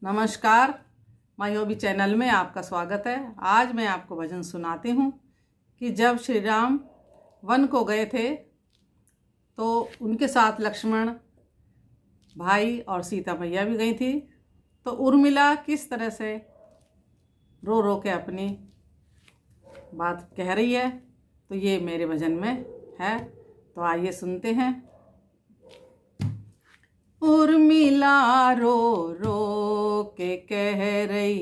नमस्कार, my hobby channel में आपका स्वागत है। आज मैं आपको भजन सुनाती हूँ कि जब श्री राम वन को गए थे तो उनके साथ लक्ष्मण भाई और सीता मैया भी गई थी। तो उर्मिला किस तरह से रो रो के अपनी बात कह रही है, तो ये मेरे भजन में है। तो आइए सुनते हैं। उर्मिला रो रो के कह रही,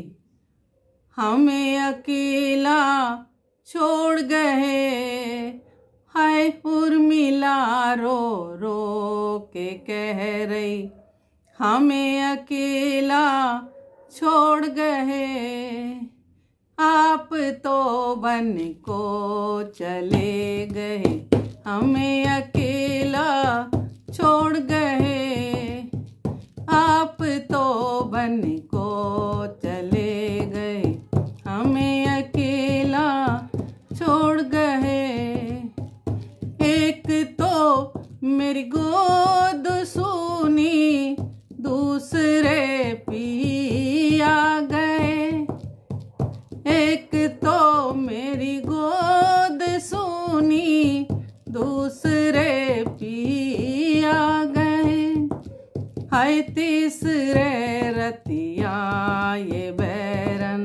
हमें अकेला छोड़ गए। हाय उर्मिला रो रो के कह रही, हमें अकेला छोड़ गए। आप तो वन को चले गए, हमें अकेला छोड़ गए। आप तो वन को चले गए, हमें अकेला छोड़ गए। एक तो मेरी गोद सूनी, दूसरे पिया गए। एक तो मेरी गोद सूनी, दूसरे पिया गए। हाय तीसरे रतिया ये बैरन,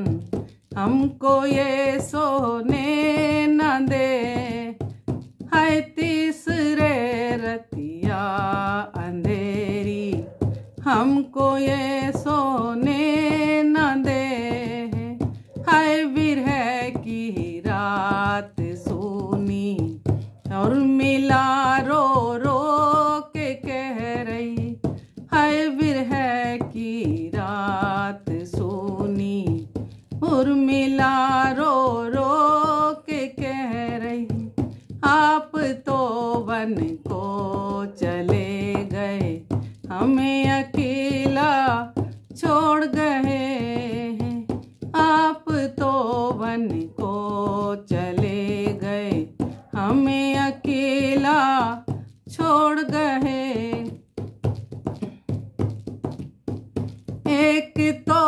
हमको ये सोने न दे। हाय तीसरे रतिया अंधेरी, हमको ये सोने न दे। हाय विरह की रात सूनी, उर्मिला रो रो के कह रही। हाय विरह की रात सूनी, उर्मिला रो रो के कह रही। आप तो वन को चले गए, हमें अकेला छोड़ गए। आप तो वन को चले गए, हमें अकेला छोड़ गए। एक तो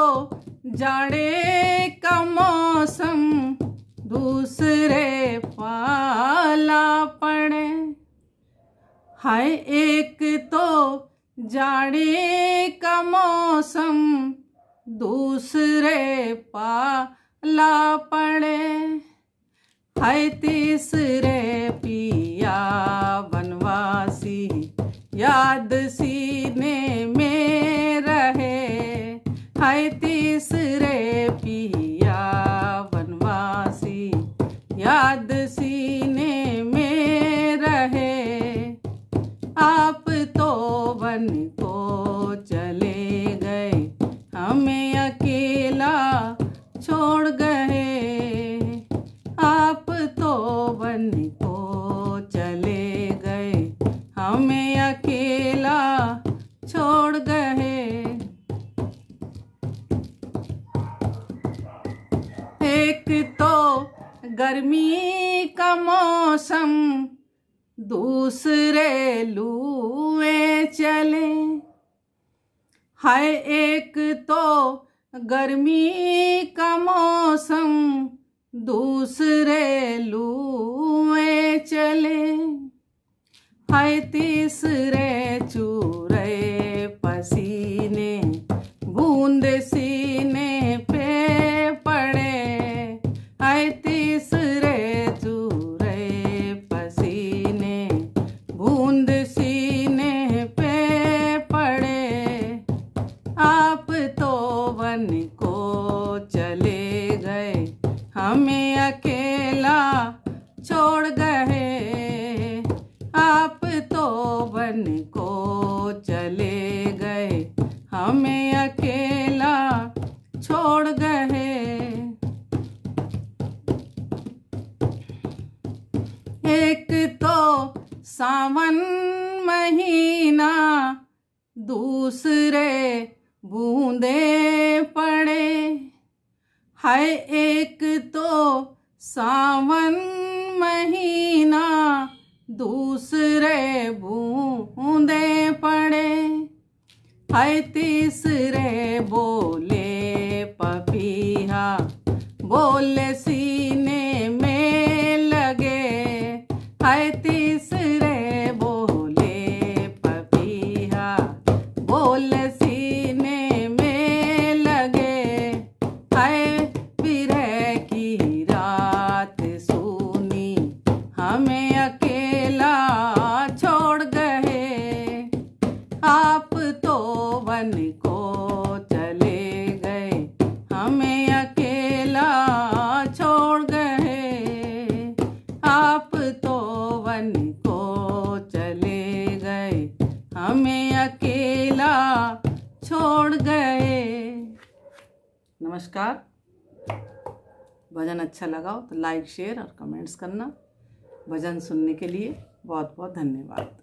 जाड़े का मौसम, दूसरे पाला पड़े। हाय एक तो जाड़े का मौसम, दूसरे पाला पड़े। हाय तीसरे पिया वनवासी, याद सीने में रहे। हाय तीसरे पिया वनवासी, याद सीने में रहे। आप तो वन को चले गए, हमें अकेला छोड़ गए। आप तो वन को चले गए, हमें अकेला छोड़ गए। एक तो गर्मी का मौसम, दूसरे लूए चले। हाय एक तो गर्मी का मौसम, दूसरे लूए चले। हाय तीसरे चूरे पसीने, बूंद सीने पे पड़े। हाय तीसरे चूरे पसीने, बूंद सीने पे पड़े। आप तो वन को चले गए, हमें अकेला छोड़ गए। आप तो वन को चले गए, हमें अकेला छोड़ गए। एक तो सावन महीना, दूसरे बूंदे पड़े। हाय एक तो सावन महीना, दूसरे बूंदे पड़े। हाय तीसरे बोले पपीहा, बोले सीने में लगे। हाय तीसरे बोले पपीहा, बोले सीने में लगे। हाय विरह की रात सूनी, हमें अकेला छोड़ गए। आप तो वन को चले गए, हमें अकेला छोड़ गए। आप तो वन को चले गए, हमें अकेला छोड़ गए। नमस्कार। भजन अच्छा लगा हो तो लाइक, शेयर और कमेंट्स करना। भजन सुनने के लिए बहुत बहुत धन्यवाद।